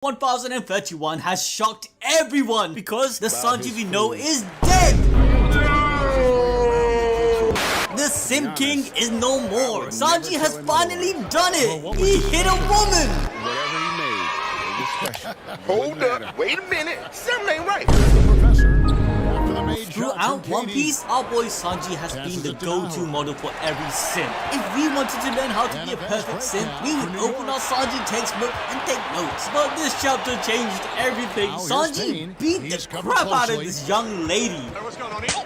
1031 has shocked everyone because the Sanji we know is dead! The Sim King is no more. Sanji has finally done it! He hit a woman! Hold up, wait a minute, something ain't right. Throughout One Piece, our boy Sanji has been the go-to model for every sim. If we wanted to learn how to be a perfect sim, we would open our Sanji textbook and take notes. But this chapter changed everything. Sanji beat the crap out of this young lady. What's going on here?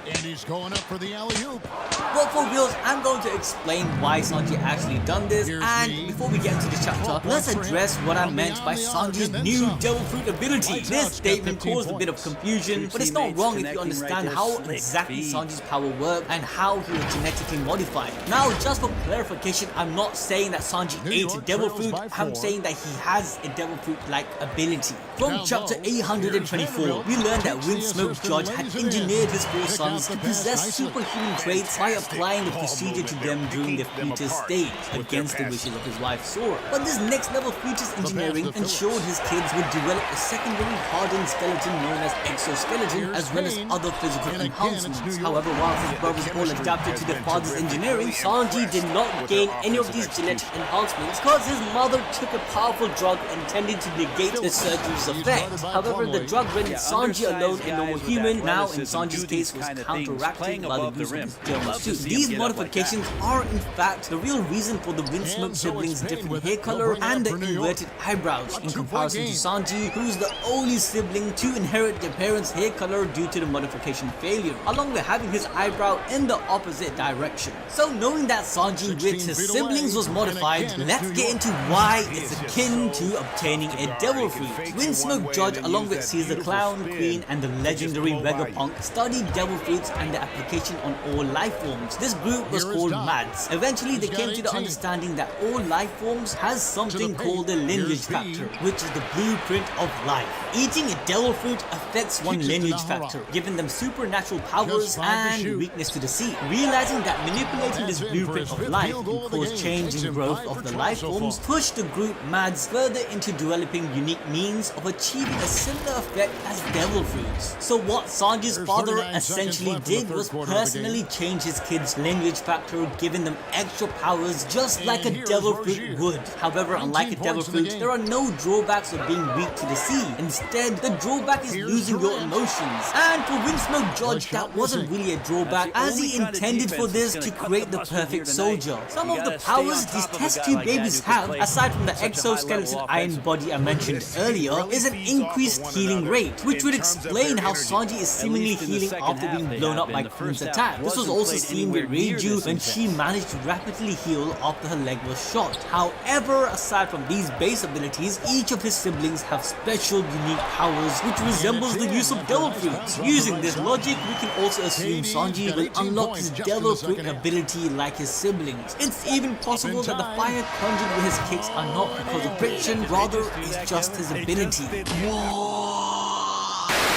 And he's going up for the alley-oop. But for reals, I'm going to explain why Sanji actually done this, and before we get into the chapter, let's address what I meant by Sanji's new Devil Fruit ability. This statement caused a bit of confusion, but it's not wrong if you understand how exactly Sanji's power works and how he was genetically modified. Now, just for clarification, I'm not saying that Sanji ate a Devil Fruit, I'm saying that he has a Devil Fruit-like ability. From chapter 824, we learned that Windsmoke Judge had engineered his four sons to possess superhuman traits by applying the procedure to them during their fetus stage, against the wishes of his wife Sora. But this next level fetus engineering ensured his kids would develop a secondary hardened skeleton known as exoskeleton, as well as other physical enhancements. However, while his brothers all adapted to their father's engineering, Sanji did not gain any of these genetic enhancements because his mother took a powerful drug intended to negate the surgery's effect. However, the drug rendered Sanji alone a normal human, now in Sanji's case was counteracted by the use of his German suit. These modifications are in fact the real reason for the Windsmoke siblings' different hair color and the inverted eyebrows, in comparison to Sanji, who is the only sibling to inherit their parents' hair color due to the modification failure, along with having his eyebrow in the opposite direction. So knowing that Sanji with his siblings was modified, let's get into why it's akin to obtaining a Devil Fruit. Windsmoke Judge, along with Caesar Clown, Queen, and the legendary Vegapunk, studied Devil Fruits and their application on all life forms. This group was called MADS. Eventually they came to the understanding that all life forms has something called the lineage factor, which is the blueprint of life. Eating a Devil Fruit affects one lineage factor, giving them supernatural powers and weakness to the sea. Realizing that manipulating this blueprint of life can cause change in growth of the life forms, pushed the group MADS further into developing unique means of achieving a similar effect as Devil Fruits. So what Sanji's father essentially did was personally change his kids' lineage factor, giving them extra powers just like a Devil Fruit would. However, unlike a Devil Fruit, there are no drawbacks of being weak to the sea. Instead, the drawback is losing your emotions. And for Windsmoke Judge, that wasn't really a drawback, as he intended for this to create the perfect soldier. Some of the powers these test tube babies have, aside from the exoskeleton iron body I mentioned earlier, is an increased healing rate, which would explain how Sanji is seemingly healing after being blown up by Queen's attack. This was also seen with Reiju when she managed to rapidly heal after her leg was shot. However, aside from these base abilities, each of his siblings have special unique powers which resembles the use of Devil Fruits. Using this logic, we can also assume Sanji will unlock his Devil Fruit ability like his siblings. It's even possible that the fire conjured with his kicks are not because of friction, rather it's just his ability.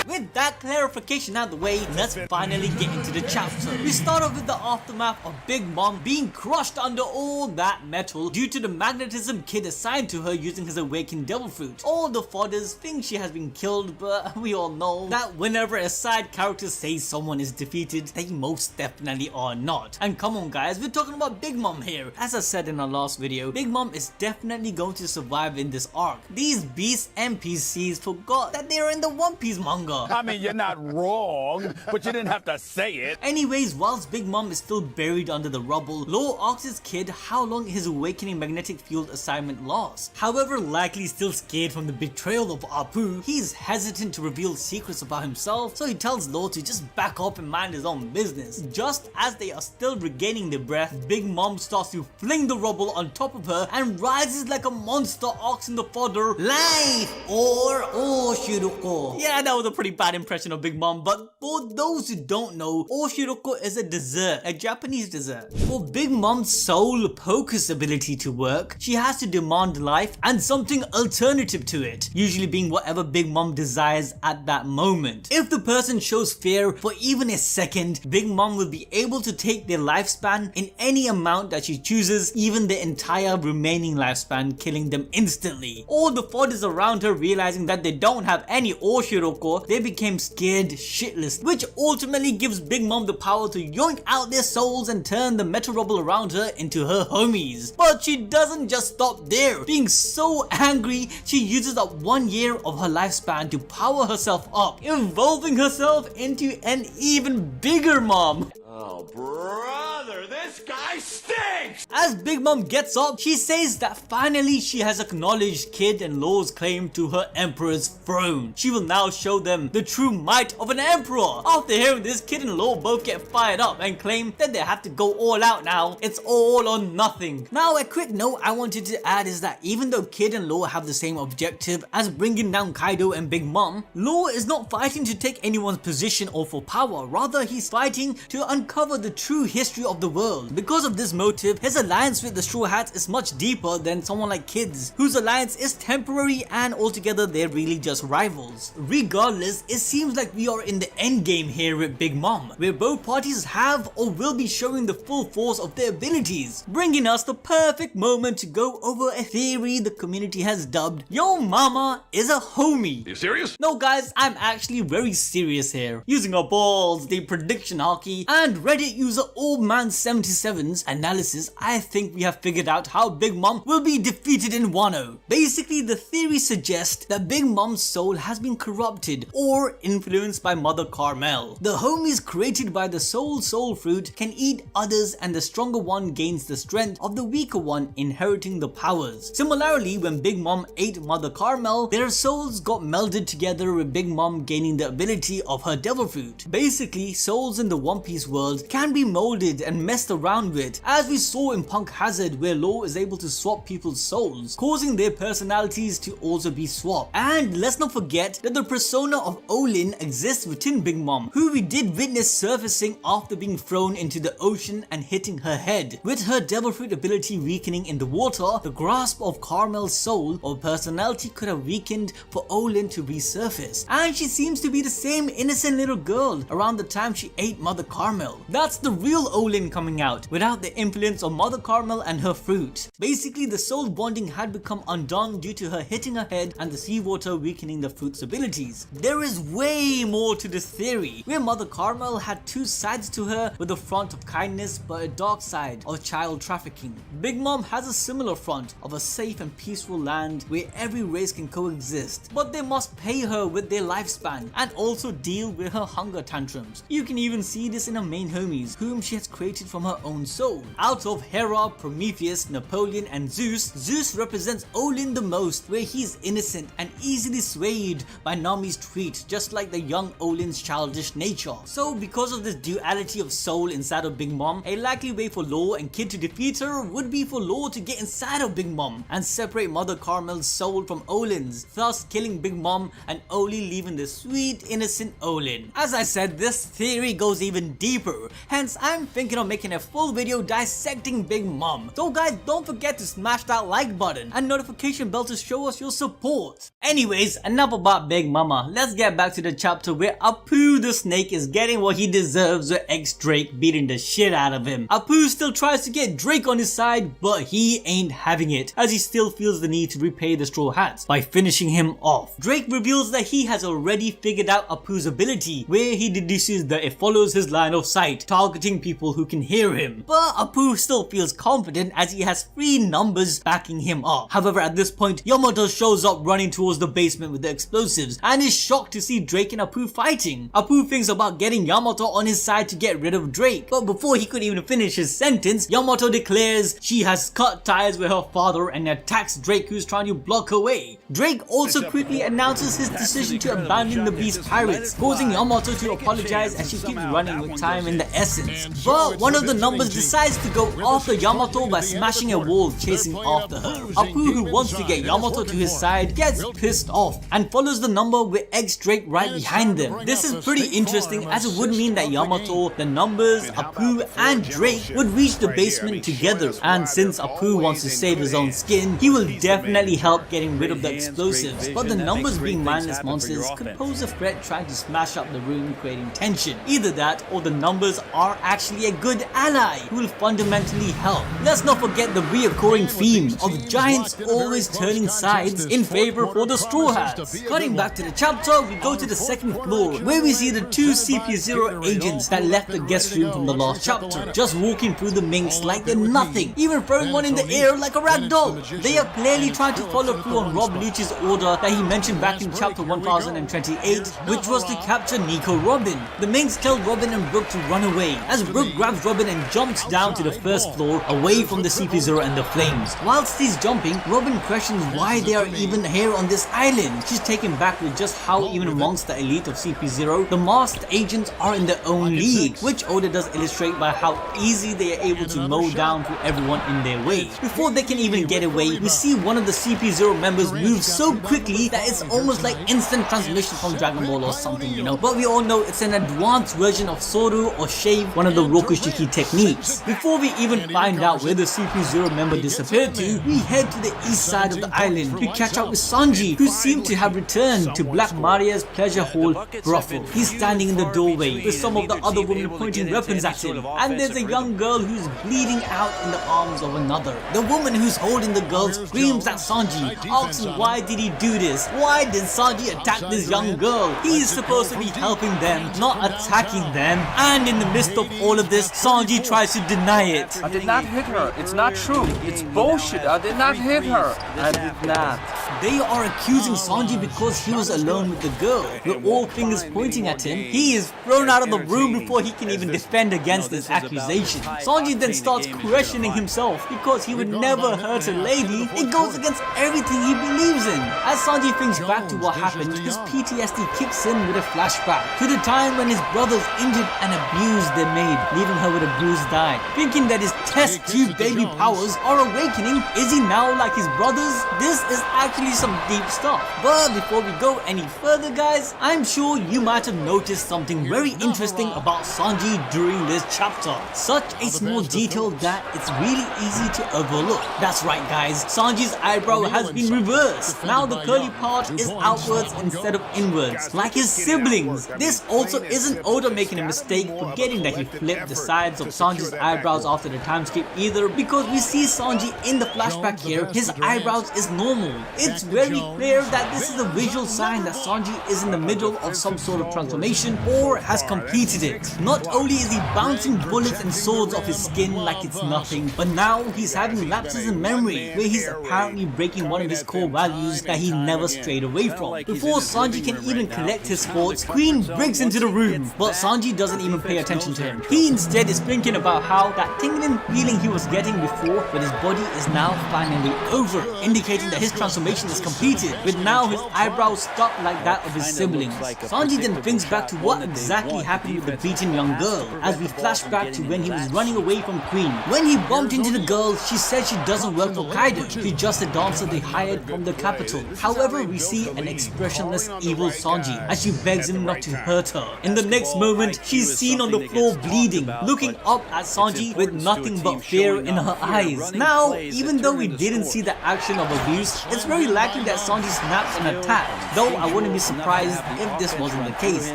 With that clarification out of the way, let's finally get into the chapter. We start off with the aftermath of Big Mom being crushed under all that metal due to the magnetism kid assigned to her using his awakened Devil Fruit. All the fodders think she has been killed, but we all know that whenever a side character says someone is defeated, they most definitely are not. And come on guys, we're talking about Big Mom here. As I said in our last video, Big Mom is definitely going to survive in this arc. These beast NPCs forgot that they are in the One Piece manga. I mean, you're not wrong, but you didn't have to say it. Anyways, whilst Big Mom is still buried under the rubble, Law asks his kid how long his awakening magnetic field assignment lasts. However, likely still scared from the betrayal of Apu, he's hesitant to reveal secrets about himself, so he tells Law to just back off and mind his own business. Just as they are still regaining their breath, Big Mom starts to fling the rubble on top of her and rises like a monster, asking the fodder, "Life or Oshiruko?" Yeah, that was a pretty pretty bad impression of Big Mom, but for those who don't know, Oshiroko is a dessert, a Japanese dessert. For Big Mom's soul focus ability to work, she has to demand life and something alternative to it, usually being whatever Big Mom desires at that moment. If the person shows fear for even a second, Big Mom will be able to take their lifespan in any amount that she chooses, even the entire remaining lifespan, killing them instantly. All the fodders around her, realizing that they don't have any Oshiroko, they became scared shitless, which ultimately gives Big Mom the power to yoink out their souls and turn the metal rubble around her into her homies. But she doesn't just stop there. Being so angry, she uses up 1 year of her lifespan to power herself up, evolving herself into an even bigger mom. Oh, brother, this guy stinks! As Big Mom gets up, she says that finally she has acknowledged Kid and Law's claim to her Emperor's throne. She will now show them the true might of an Emperor. After hearing this, Kid and Law both get fired up and claim that they have to go all out now. It's all or nothing. Now, a quick note I wanted to add is that even though Kid and Law have the same objective as bringing down Kaido and Big Mom, Law is not fighting to take anyone's position or for power. Rather, he's fighting to uncover the true history of the world. Because of this motive, his alliance with the Straw Hats is much deeper than someone like Kid's, whose alliance is temporary and altogether they're really just rivals. Regardless, it seems like we are in the end game here with Big Mom, where both parties have or will be showing the full force of their abilities, bringing us the perfect moment to go over a theory the community has dubbed Yo Mama is a Homie. You serious? No guys, I'm actually very serious here. Using our balls, the prediction hockey, and Reddit user OldMan77's analysis, I think we have figured out how Big Mom will be defeated in Wano. Basically, the theory suggests that Big Mom's soul has been corrupted or influenced by Mother Carmel. The homies created by the soul fruit can eat others, and the stronger one gains the strength of the weaker one, inheriting the powers. Similarly, when Big Mom ate Mother Carmel, their souls got melded together, with Big Mom gaining the ability of her devil fruit. Basically, souls in the One Piece world can be molded and messed around with, as we saw in Punk Hazard, where Law is able to swap people's souls, causing their personalities to also be swapped. And let's not forget that the persona of Olin exists within Big Mom, who we did witness surfacing after being thrown into the ocean and hitting her head. With her devil fruit ability weakening in the water, the grasp of Carmel's soul or personality could have weakened for Olin to resurface, and she seems to be the same innocent little girl around the time she ate Mother Carmel. That's the real Olin coming out, without the influence of Mother Carmel and her fruit. Basically, the soul bonding had become undone due to her hitting her head and the seawater weakening the fruit's abilities. There is way more to this theory, where Mother Carmel had two sides to her, with a front of kindness but a dark side of child trafficking. Big Mom has a similar front of a safe and peaceful land where every race can coexist, but they must pay her with their lifespan and also deal with her hunger tantrums. You can even see this in her main homies, whom she has created from her own soul. Out of Hera, Prometheus, Napoleon and Zeus, Zeus represents Olin the most, where he's innocent and easily swayed by Nami's tweet, just like the young Olin's childish nature. So because of this duality of soul inside of Big Mom, a likely way for Law and Kid to defeat her would be for Law to get inside of Big Mom and separate Mother Carmel's soul from Olin's, thus killing Big Mom and only leaving the sweet innocent Olin. As I said, this theory goes even deeper, hence I'm thinking of making a full video dissecting Big Mom. So guys, don't forget to smash that like button and notification bell to show us your support. Anyways, enough about Big Mama. Let's get back to the chapter where Apu the snake is getting what he deserves with ex-Drake beating the shit out of him. Apu still tries to get Drake on his side, but he ain't having it, as he still feels the need to repay the Straw Hats by finishing him off. Drake reveals that he has already figured out Apu's ability, where he deduces that it follows his line of sight, targeting people who can hear him. But Apu still feels confident as he has 3 numbers backing him up. However, at this point, Yamato shows up running towards the basement with the explosives and is shocked to see Drake and Apu fighting. Apu thinks about getting Yamato on his side to get rid of Drake, but before he could even finish his sentence, Yamato declares she has cut ties with her father and attacks Drake, who's trying to block her way. Drake also quickly announces his decision to abandon the Beast Pirates, causing Yamato to apologize as she keeps running with time in the essence. But one of the Numbers decides to go after Yamato by smashing a wall chasing after her. Apu, who wants to get Yamato to his side, gets pissed off and follows the Number with X Drake right behind them. This is pretty interesting as it would mean that Yamato, the Numbers, Apu and Drake would reach the basement together, and since Apu wants to save his own skin, he will definitely help getting rid of the explosives, but the Numbers being mindless monsters could pose a threat trying to smash up the room, creating tension. Either that or the Numbers are actually a good ally who will fundamentally help. Let's not forget the reoccurring theme of giants always turning sides in favor for the Straw Hats. Cutting back to the chapter, we go to the second floor where we see the two CP0 agents that left the guest room from the last chapter, just walking through the minks like they're nothing, even throwing one in the air like a rag doll. They are clearly trying to follow through on Rob Lucci's order that he mentioned back in chapter 1028, which was to capture Nico Robin. The minks tell Robin and Brooke to run away, as Brooke grabs Robin and jumps down to the first floor away from the CP0 and the flames. Whilst he's jumping, Robin questions why they are even here on this island. She's taken back with just how even amongst the elite of CP0, the masked agents are in their own league, which Oda does illustrate by how easy they are able to mow down to everyone in their way. Before they can even get away, we see one of the CP0 members move so quickly that it's almost like instant transmission from Dragon Ball or something, you know. But we all know it's an advanced version of Soru or Shave, one of the Rokushiki techniques. Before we even find out where the CP0 member disappeared to, we head to the east side of the island to catch up with Sanji, who seemed to have returned to Black Maria's pleasure hall brothel. He's standing in the doorway with some of the other women pointing weapons at him, and there's a young girl who's bleeding out in the arms of another. The woman who's holding the girl screams at Sanji, asks him why did he do this? Why did Sanji attack this young girl? He's supposed to be helping them, not attacking them. And in the midst of all of this, Sanji tries to deny it. I did not hit her. It's not true. It's bullshit. I did not hit her. I did not. They are accusing Sanji because he was alone with the girl. With all fingers pointing at him, he is thrown out of the room before he can even defend against this accusation. Sanji then starts questioning himself because he would never hurt a lady. It goes against everything he believes in. As Sanji thinks back to what happened, his PTSD kicks in with a flashback to the time when his brothers injured and abused their maid, leaving her with a bruised eye. Thinking that his test tube baby powers are awakening, is he now like his brothers? This is actually some deep stuff. But before we go any further, guys, I'm sure you might have noticed something very interesting about Sanji during this chapter. Such a small detail that it's really easy to overlook. That's right, guys, Sanji's eyebrow has been reversed. Now the curly part is outwards instead of inwards, like his siblings. This also isn't Oda making a mistake forgetting that he flipped the sides of Sanji's eyebrows after the time skip either, because we see Sanji in the flashback here, his eyebrows is normal. It's very clear that this is a visual sign that Sanji is in the middle of some sort of transformation or has completed it. Not only is he bouncing bullets and swords off his skin like it's nothing, but now he's having lapses in memory where he's apparently breaking one of his core values that he never strayed away from. Before Sanji can even collect his thoughts, Queen breaks into the room, but Sanji doesn't even pay attention to him. He instead is thinking about how that tingling feeling he was getting before, but his body is now finally over, indicating that his transformation is completed, with now his eyebrows stuck like that of his siblings. Sanji then thinks back to what exactly happened with the beaten young girl, as we flash back to when he was running away from Queen. When he bumped into the girl, she said she doesn't work for Kaido, she's just a dancer they hired from the capital. However, we see an expressionless evil Sanji as she begs him not to hurt her. In the next moment, she's seen on the floor bleeding, looking up at Sanji with nothing but fear in her eyes. Now, even though we didn't see the action of abuse, it's very likely that Sanji snaps and attacks, though I wouldn't be surprised if this wasn't the case.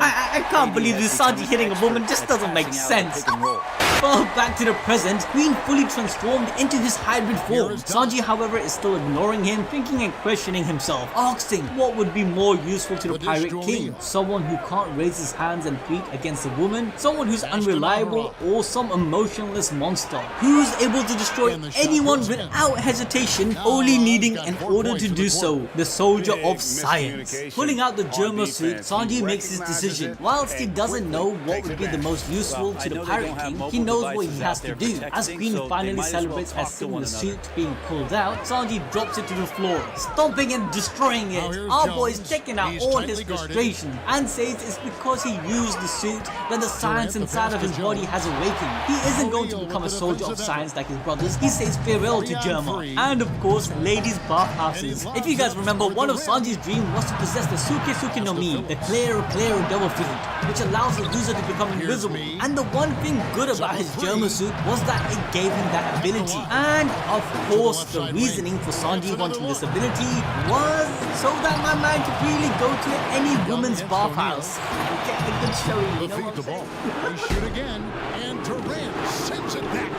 I can't believe this Sanji hitting a woman just doesn't make sense. Well, back to the present, Queen fully transformed into his hybrid form. Sanji, however, is still ignoring him, thinking and questioning himself, asking what would be more useful to the Pirate King. Someone who can't raise his hands and feet against a woman, someone who's unreliable, or some emotionless monster who's able to destroy anyone without hesitation, only needing an order to do so, the soldier of science. Pulling out the Germa suit, Sanji makes his decision. Whilst he doesn't know what would be the most useful to the Pirate King, he knows what he has to do. As Queen finally celebrates as seeing the suit being pulled out, Sanji drops it to the floor, stomping and destroying it. Our boy's taking out all his frustration and says it's because he used the suit that the science inside of his body has awakened. He isn't going to become a soldier of science like his brothers. He says farewell to Germa and, of course, ladies' bathhouses. If you guys remember, one of Sanji's dreams was to possess the Suke no Mi, the Clear Devil Fruit, which allows the user to become invisible. And the one thing good about his Germa suit was that it gave him that ability. And, of course, the reasoning for Sanji wanting this ability was so that my man could really go to any woman's bathhouse and get a good showing, you know what I'm saying? They shoot again, and Durant sends it back.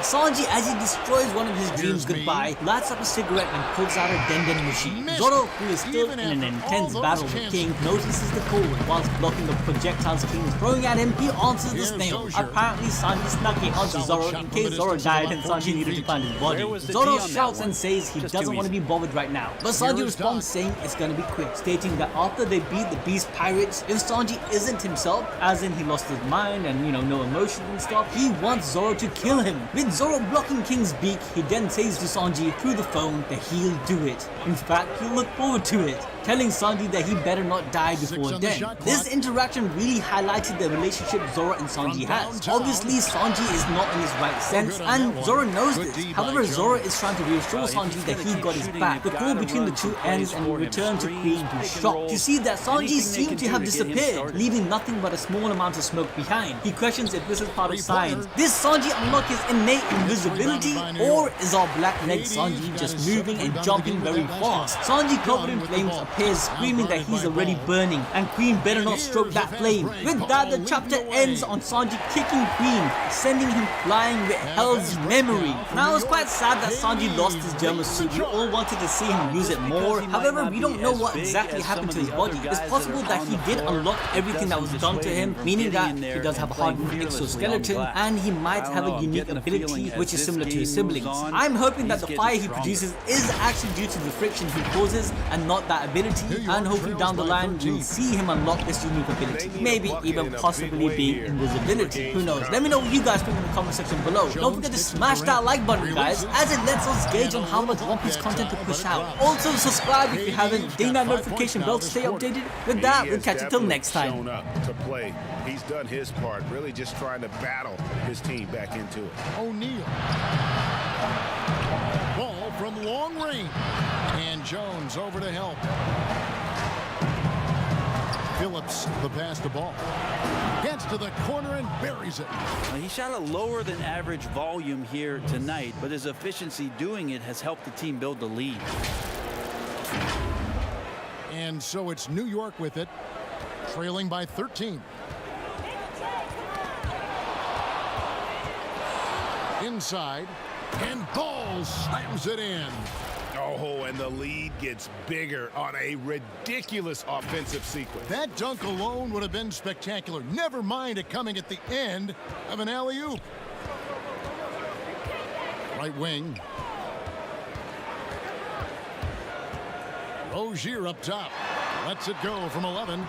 Sanji, as he destroys one of his dreams goodbye, lights up a cigarette and pulls out a Denden machine. Zoro, who is still in an intense battle with King, notices the cold. Whilst blocking the projectiles King is throwing at him, he answers the snail. Apparently, Sanji snuck it onto Zoro in case Zoro died and Sanji needed to find his body. Zoro shouts and says he doesn't want to be bothered right now. But Sanji responds saying it's gonna be quick, stating that after they beat the Beast Pirates, if Sanji isn't himself, as in he lost his mind and, you know, no emotion and stuff, he wants Zoro to kill him. With Zoro blocking King's beak, he then says to Sanji through the phone that he'll do it. In fact, he'll look forward to it, telling Sanji that he better not die before then. This interaction really highlighted the relationship Zoro and Sanji has. Obviously, Sanji is not in his right sense, and Zoro knows this. However, Zoro is trying to reassure Sanji that he got his back. The call between the two ends and we return to Queen, who's shocked to see that Sanji seemed to have disappeared, leaving nothing but a small amount of smoke behind. He questions if this is part of science. Did Sanji unlock his innate invisibility, or is our black-legged Sanji just moving and jumping very fast? Sanji, covered in flames, appears screaming that he's already burning and Queen better not stroke that flame. With that, the chapter ends on Sanji kicking Queen, sending him flying with Hell's memory. Now, it's quite sad that Sanji lost his Germa suit. We all wanted to see him use it more. However, we don't know what exactly happened to his body. It's possible that he did unlock everything that was done to him, meaning that he does have a hardened exoskeleton and he might have a unique ability which is similar to his siblings. I'm hoping that the fire he produces is actually due to the friction he causes and not that ability, and hopefully down the line we'll see him unlock this unique ability. Maybe even possibly be invisibility. Who knows? Let me know what you guys think in the comment section below. Don't forget to smash that like button, guys, as it lets us gauge on how much One Piece content to push out. Also subscribe if you haven't, ding that notification bell to stay updated. With that, we'll catch you till next time. Shown up to play. He's done his part, really just trying to battle his team back into it. O'Neal. Ball from long range. And Jones over to help. Phillips, the pass to ball. Gets to the corner and buries it. He shot a lower than average volume here tonight, but his efficiency doing it has helped the team build the lead. And so it's New York with it, trailing by 13. Inside, and Ball slams it in. Oh, and the lead gets bigger on a ridiculous offensive sequence. That dunk alone would have been spectacular. Never mind it coming at the end of an alley-oop. Right wing. Rozier up top. Lets it go from 11.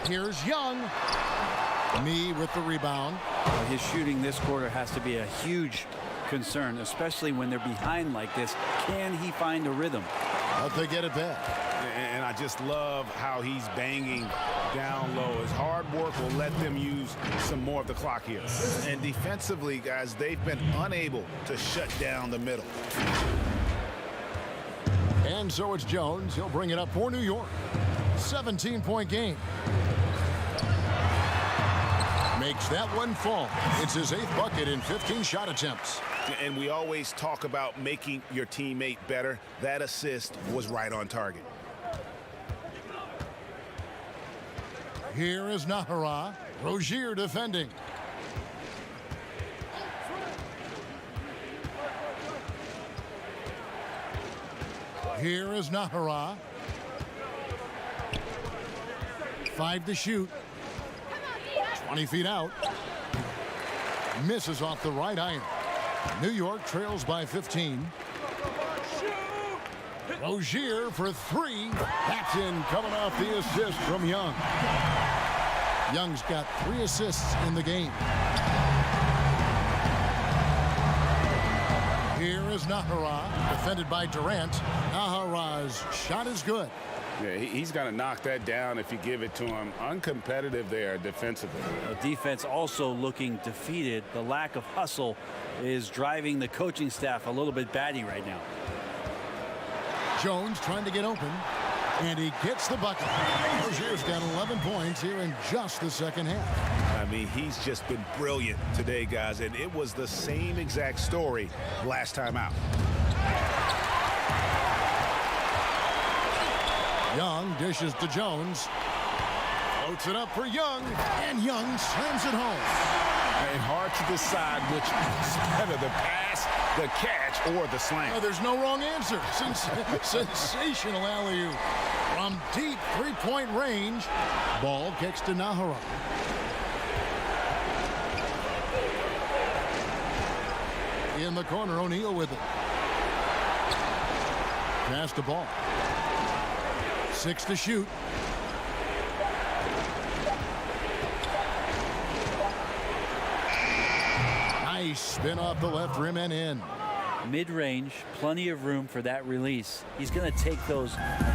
Here's Young. Me with the rebound. His shooting this quarter has to be a huge concern, especially when they're behind like this. Can he find a rhythm? But they get it back. And I just love how he's banging down low. His hard work will let them use some more of the clock here. And defensively, guys, they've been unable to shut down the middle. And so it's Jones. He'll bring it up for New York. 17-point game. Makes that one fall. It's his 8th bucket in 15 shot attempts. And we always talk about making your teammate better. That assist was right on target. Here is Nahara. Rozier defending. Here is Nahara. 5 to shoot. 20 feet out. Misses off the right iron. New York trails by 15. Rozier for 3. That's in, coming off the assist from Young. Young's got 3 assists in the game. Here is Nahara, defended by Durant. Nahara's shot is good. Yeah, he's going to knock that down if you give it to him. Uncompetitive there defensively. Defense also looking defeated. The lack of hustle is driving the coaching staff a little bit batty right now. Jones trying to get open, and he gets the bucket. Rozier's got 11 points here in just the second half. I mean, he's just been brilliant today, guys, and it was the same exact story last time out. Young dishes to Jones. Floats it up for Young, and Young slams it home. And hard to decide which is better, the pass, the catch, or the slam. There's no wrong answer. Sensational alley-oop. From deep three-point range, ball kicks to Nahara. In the corner, O'Neal with it. Pass the ball. 6 to shoot. Nice spin off the left rim and in. Mid-range, plenty of room for that release. He's going to take those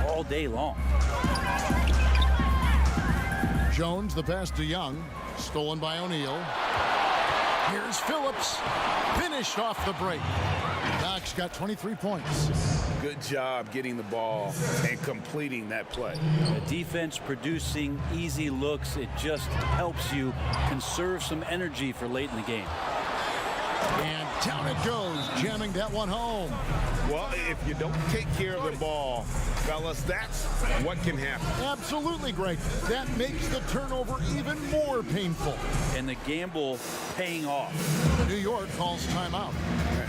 all day long. Jones, the pass to Young. Stolen by O'Neal. Here's Phillips. Finished off the break. Doc's got 23 points. Good job getting the ball and completing that play. The defense producing easy looks. It just helps you conserve some energy for late in the game. And down it goes, jamming that one home. Well, if you don't take care of the ball, fellas, that's what can happen. Absolutely, Greg. That makes the turnover even more painful. And the gamble paying off. New York calls timeout.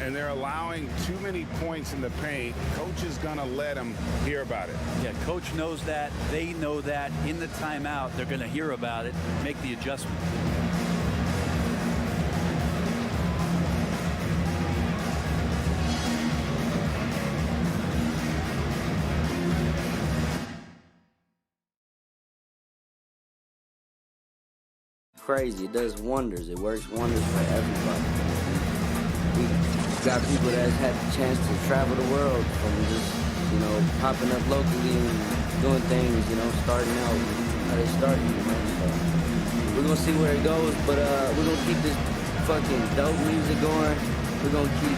And they're allowing too many points in the paint. Coach is going to let them hear about it. Yeah, coach knows that. They know that. In the timeout, they're going to hear about it, make the adjustment. Crazy. It does wonders. It works wonders for everybody. We got people that had the chance to travel the world from just, popping up locally and doing things, starting out how they started, So we're going to see where it goes, but we're going to keep this fucking dope music going. We're going to keep,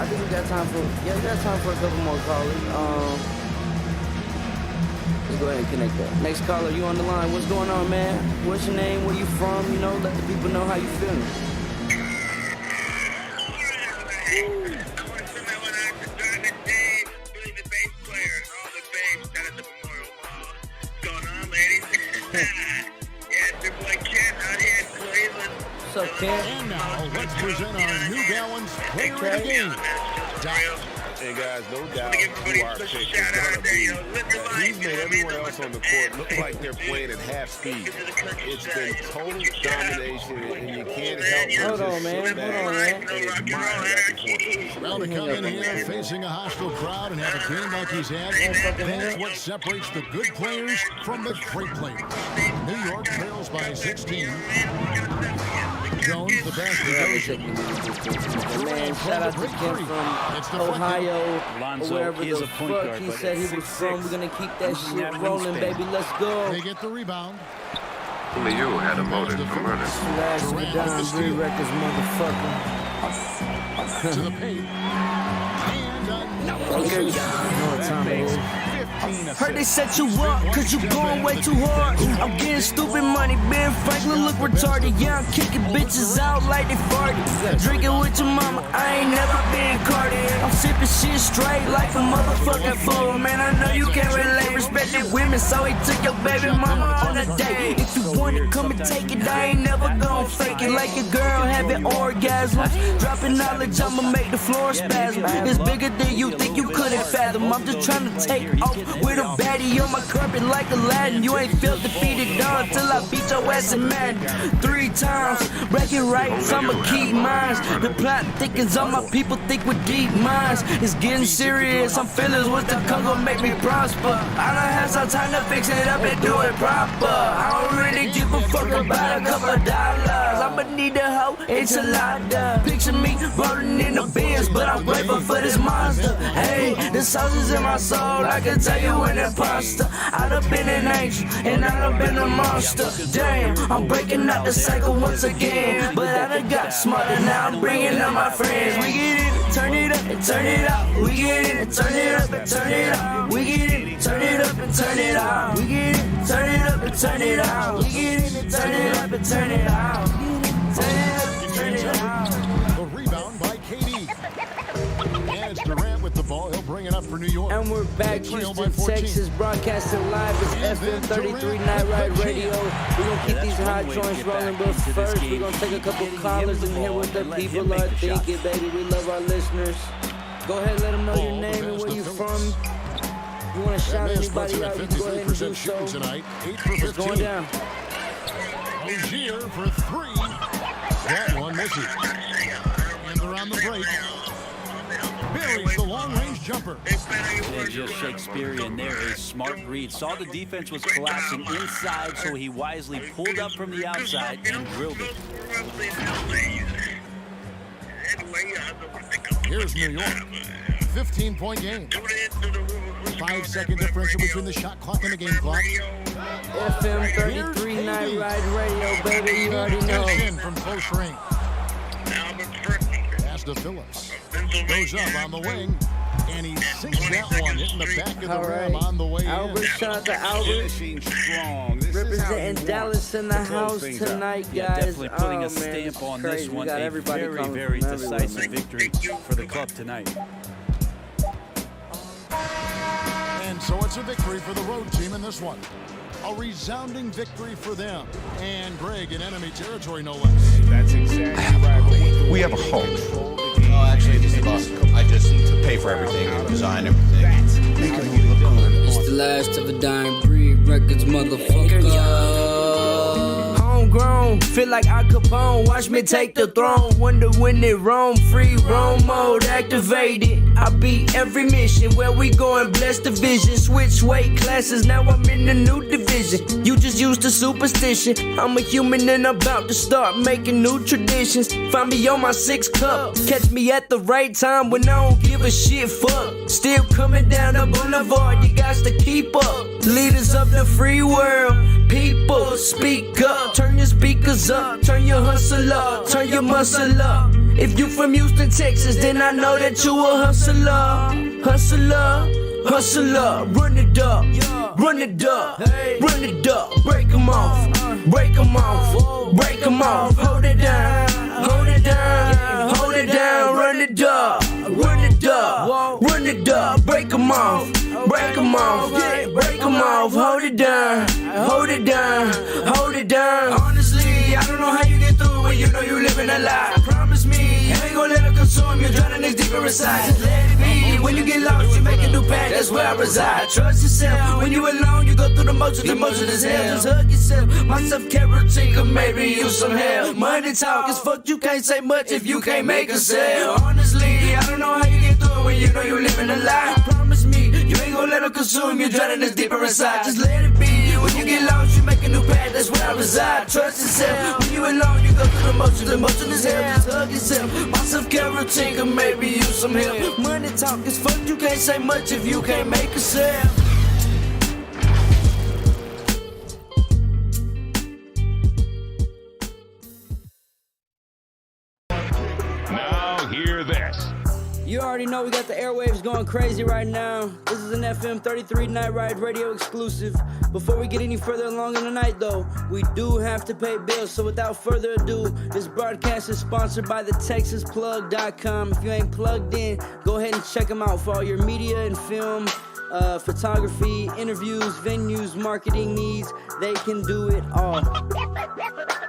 I think we got time for a couple more callers. Let's go ahead and connect that. Next caller, you on the line. What's going on, man? What's your name? Where you from? Let the people know how you feeling. What's up, Ken? And now, let's present our New Gallons player of the game. Hey guys, no doubt who our pick is going to be. He's made everyone else on the court look like they're playing at half speed. It's been total domination, and you can't help but just sit back and admire that performance. Well, to come in here facing a hostile crowd and have a game like he's had, that's what separates the good players from the great players. New York trails by 16. Jones, the basket. Man, shout out to Ken from Ohio, Lonzo or wherever is the a point fuck guard, he but said he at was from. We're gonna keep that shit that rolling, wingspan. baby. Let's go. They get the rebound. Only you had a motive for murder. Last Madonna Three Records, motherfucker. To the paint. And Okay, you know what time it is. Heard they set you up, cause you going way too hard. I'm getting stupid money, Ben Franklin look retarded. Yeah, I'm kicking bitches out like they farted. Drinking with your mama, I ain't never been carded. I'm sipping shit straight like a motherfucking fool. Man, I know you can't relate, respected women, so he took your baby mama on a date. If you want to come and take it, I ain't never gonna fake it. Like a girl having orgasms, dropping knowledge, I'ma make the floor spasm. It's bigger than you think, you could couldn't fathom. I'm just trying to take off with a baddie on my carpet like Aladdin. You ain't felt defeated, dog, till I beat your ass in Madden 3 times. Breaking rights, I'ma keep mines. The plot thickens, all my people think with deep minds. It's getting serious, I'm feeling what's the come gon' make me prosper. I done had some time to fix it up and do it proper. I don't really give a fuck about a couple of dollars. I'ma need a hoe, enchilada. Picture me rolling in the bins, but I'm grateful for this monster. Hey, the sauce is in my soul, I can tell you an imposter. I done been an angel, and I done been a monster. Damn, I'm breaking out the cycle once again. But I done got smarter, now I'm bringing up my friends. We get it, turn it up and turn it out. We get it, turn it up and turn it out. We get it, turn it up and turn it out. We get it, turn it up and turn it out. We get it, turn it up and turn it out. Turn it up and turn it out. The rebound by KD. And it's Durant with the ball. He'll bring it up for New York. And we're back, Houston, Texas, broadcasting live. It's FM 33 Night Ride Radio. We're going to keep these hot joints rolling, but first we're going to take a couple callers and hear what the people are thinking, baby. We love our listeners. Go ahead, let them know your name and where you're from. You want to shout anybody out, you can go ahead and do so. Tonight, 8 for 15. It's going down. Ogier for 3. That one misses. And they're on the break. Buries the long-range jumper. Yeah, just Shakespearean there. A smart read. Saw the defense was collapsing inside, so he wisely pulled up from the outside and drilled it. Here's New York. 15-point game. 5-second differential between the shot clock and the game clock. FM 33 Night Ride Radio, baby. You already know. In from close range. Pass to Phillips. Goes up on the wing. And he sinks that one, hitting the back of the rim on the way Albert, in. shout out to Albert. Representing Dallas in the house tonight, guys. Yeah, definitely putting oh, a stamp on crazy. this one. A very, very decisive victory for the club tonight. And so it's a victory for the road team in this one. A resounding victory for them. And Greg in enemy territory, no less. That's exactly right. We have a home. Oh, actually, I just pay for everything and design everything. Make it all look good. It's the last of a dying breed. Records, motherfucker. Homegrown, feel like Al Capone. Watch me take the throne. Wonder when it roam. Free roam mode activated. I beat every mission. Where we going? Bless the vision. Switch weight classes. Now I'm in the new division. You just used to superstition. I'm a human and about to start making new traditions. Find me on my 6th cup. Catch me at the right time when I don't give a shit. Fuck. Still coming down the boulevard. You got to keep up. Leaders of the free world. People, speak up. Turn your speakers up. Turn your hustle up. Turn your muscle up. If you from Houston, Texas, then I know that you a hustler. Hustler. Hustler. Run it up. Run it up. Run it up. Break them off. Break them off. Break them off. Hold it down. Hold it down. Hold it down. Run it up. Run it up. Run it up. Break them off. Break them off. Yeah, break them off. Hold it down. Hold it down. Hold it down. Honestly, I don't know how you get through when you know you living a lie. Promise me, you ain't gonna let it consume you. Drowning this deeper inside. Just let it be. When you get lost, you make a new path. That's where I reside. Trust yourself. When you alone, you go through the motions. Emotion is hell. Just hug yourself. My self-care routine could maybe use some help. Money talk is fuck. You can't say much if you can't make a sale. Honestly, I don't know how you get through when you know you living a lie. Promise me, you ain't gonna let it consume you. Drowning this deeper inside. Just let it be. When you get lost, you make a new path. That's where I reside. Trust yourself. When you alone, you go through the motions. Emotion is hell. Just hug yourself. My self-care routine could maybe use some help. Money talk is fuck. You can't say much if you can't make a sale. Now hear this. You already know we got the airwaves going crazy right now. This is an FM 33 Night Ride Radio exclusive. Before we get any further along in the night, though, we do have to pay bills. So without further ado, this broadcast is sponsored by the TexasPlug.com. If you ain't plugged in, go ahead and check them out for all your media and film, photography, interviews, venues, marketing needs. They can do it all.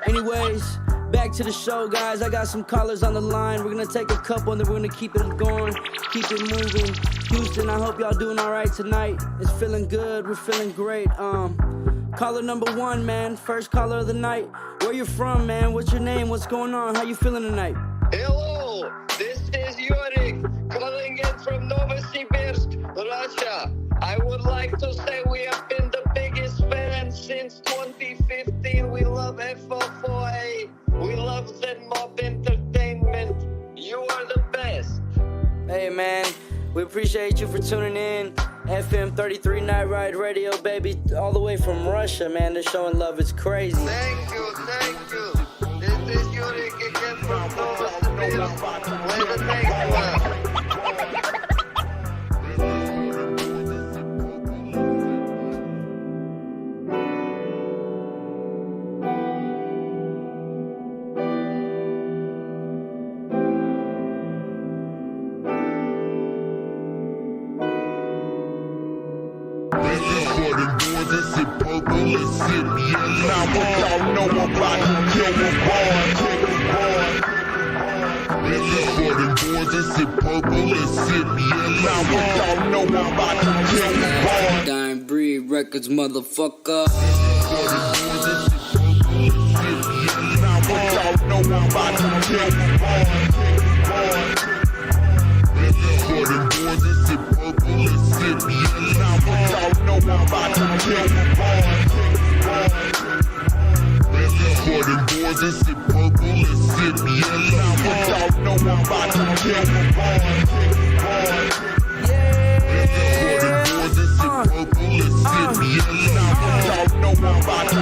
Anyways, Back to the show, guys. I got some callers on the line. We're gonna take a couple and then we're gonna keep it going, keep it moving. Houston, I hope y'all doing all right tonight. It's feeling good. We're feeling great. Caller number 1, man. First caller of the night. Where you from, man? What's your name? What's going on? How you feeling tonight? Hello, this is Yurik calling in from Novosibirsk, Russia. I would like to say we have been the biggest fans since 2015. We love FO4A. We love ZMob Entertainment. You are the best. Hey, man. We appreciate you for tuning in. FM 33 Night Ride Radio, baby. All the way from Russia, man. They're showing love. It's crazy. Thank you, thank you. This is Yurik again from Novosibirsk. Play the next one. Now what y'all know about the killer This is for them boys that sip purple and sip yellow. Now what y'all know about the killer Dying Breed Records, motherfucker. Now what y'all know about the killer This is for them boys that sip purple and sip yellow. Now what y'all know about the killer For them boys that sip purple and sip yellow. Now what y'all know about the killer For them boys that sip purple and sip yellow. Now what y'all know about the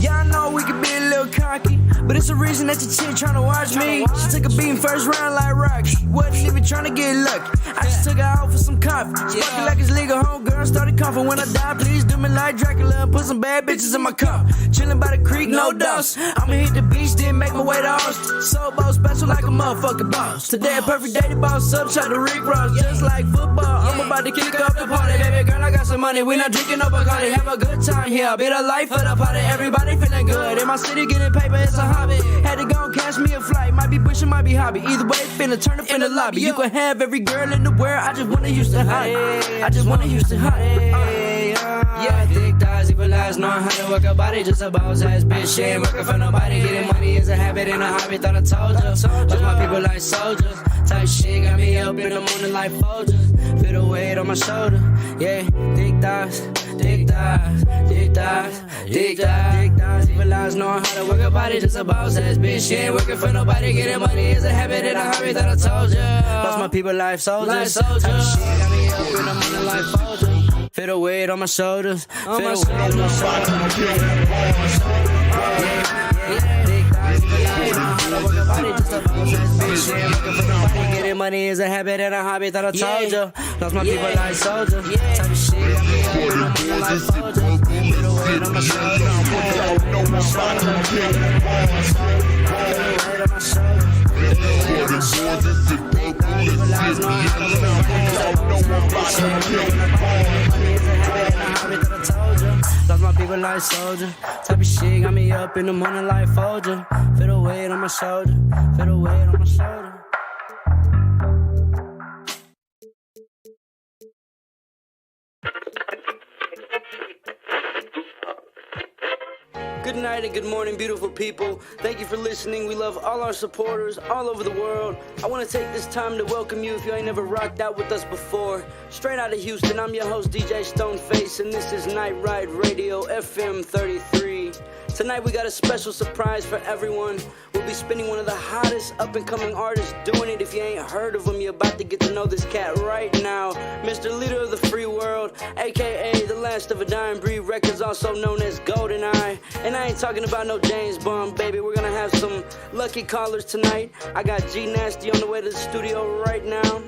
Y'all know we can be a little cocky, but it's a reason that your chick tryna watch me. She took a beating first round like Rocky. Wasn't even tryna get lucky. I just took her out for some coffee. Sparking like it's legal, homegirl started coughing. When I die, please do me like Dracula and put some bad bitches in my cup. Chillin' by the creek, no dust. I'ma hit the beach, then make my way to Austin. So bowl special like a motherfucking boss. Today a perfect day to boss up, shot to Rick Ross. Just like football, I'm about to kick off the party. Baby girl, I got some money, we not drinking no Bacardi. Have a good time here, be the life of the party. Everybody feeling good, in my city getting paper, it's a hobby. Had to go and catch me a flight, might be pushing, might be hobby. Either way, finna turn up in the lobby. You can have every girl in the world, I just wanna Houston hot. I just wanna Houston hot. Yeah, thick thighs, evil eyes, knowing how to work a body. Just a boss ass bitch, she ain't working for nobody. Getting money is a habit and a hobby, thought I told ya. Lost my people like soldiers. Type shit got me up in the morning like Folgers. Feel the weight on my shoulder, yeah. Thick thighs, thick thighs, thick thighs, thick thighs, thick thighs. Evil eyes, knowing how to work a body. Just a boss ass bitch, she ain't working for nobody. Getting money is a habit and a hobby, thought I told ya. Lost my people like soldiers. Type shit got me up in the morning like Folgers. Feel the weight on my shoulders. Feel the weight on my shoulders. Getting money is a habit and a hobby, thought I told ya. Lost my people like soldiers. Type of shit got me up in the morning like soldiers. Feel the weight on my shoulders. Feel the weight on my shoulders. Feel the weight on my shoulders. Lost my people like soldier. Type of shit got me up in the morning like Folger. Feel the weight on my shoulder. Feel the weight on my shoulder. Good night and good morning, beautiful people. Thank you for listening. We love all our supporters all over the world. I want to take this time to welcome you if you ain't never rocked out with us before. Straight out of Houston, I'm your host, DJ Stoneface, and this is Night Ride Radio, FM 33. Tonight we got a special surprise for everyone. We'll be spinning one of the hottest up-and-coming artists doing it. If you ain't heard of him, you're about to get to know this cat right now. Mr. Leader of the Free World, a.k.a. the last of a dying breed records, also known as GoldenEye. And I ain't talking about no James Bond, baby. We're gonna have some lucky callers tonight. I got G Nasty on the way to the studio right now.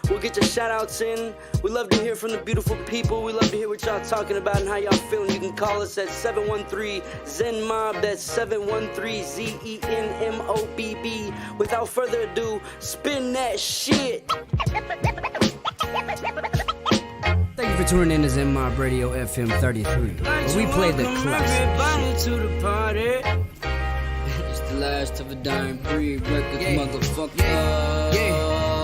We'll get your shout-outs in. We love to hear from the beautiful people. We love to hear what y'all talking about and how y'all feeling. You can call us at 713-ZENMOB. That's 713-ZENMOBB. Without further ado, spin that shit. Thank you you for tuning in to Zen Mob Radio FM 33, where we play the classics. It's the last of a dying breed, record motherfucker.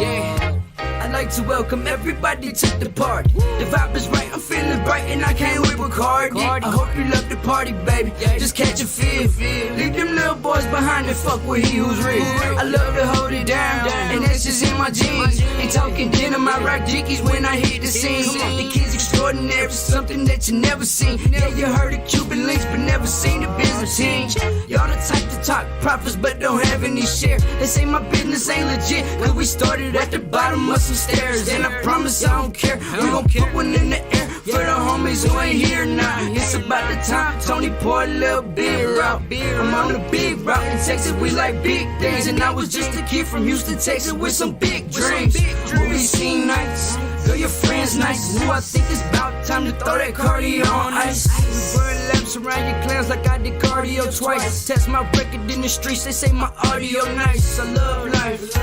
Yeah. I'd like to welcome everybody to the party. The vibe is right, I'm feeling bright, and I can't wait with Cardi. I hope you love the party, baby. Just catch a feel. Leave them little boys behind and fuck with he who's real. I love to hold it down, and that's just in my genes. Ain't talking denim, I rock dickies when I hit the scene. The kids extraordinary, something that you never seen. Yeah, you heard of Cuban links, but never seen the Byzantine. Y'all the type to talk profits, but don't have any share. They say my business ain't legit, cause we started at the bottom of some stairs. And I promise I don't care, we gon' put one in the air for the homies who ain't here now. It's about the time Tony pour a little beer out. I'm on the big route in Texas, we like big things. And I was just a kid from Houston, Texas with some big dreams. Movie scene nights, girl, your friends nice. Ooh, I think it's about time to throw that cardio on ice. We burn laps around your clans like I did cardio twice. Test my record in the streets, they say my audio nice. I love life.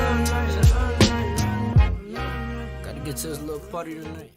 Gotta get to this little party tonight.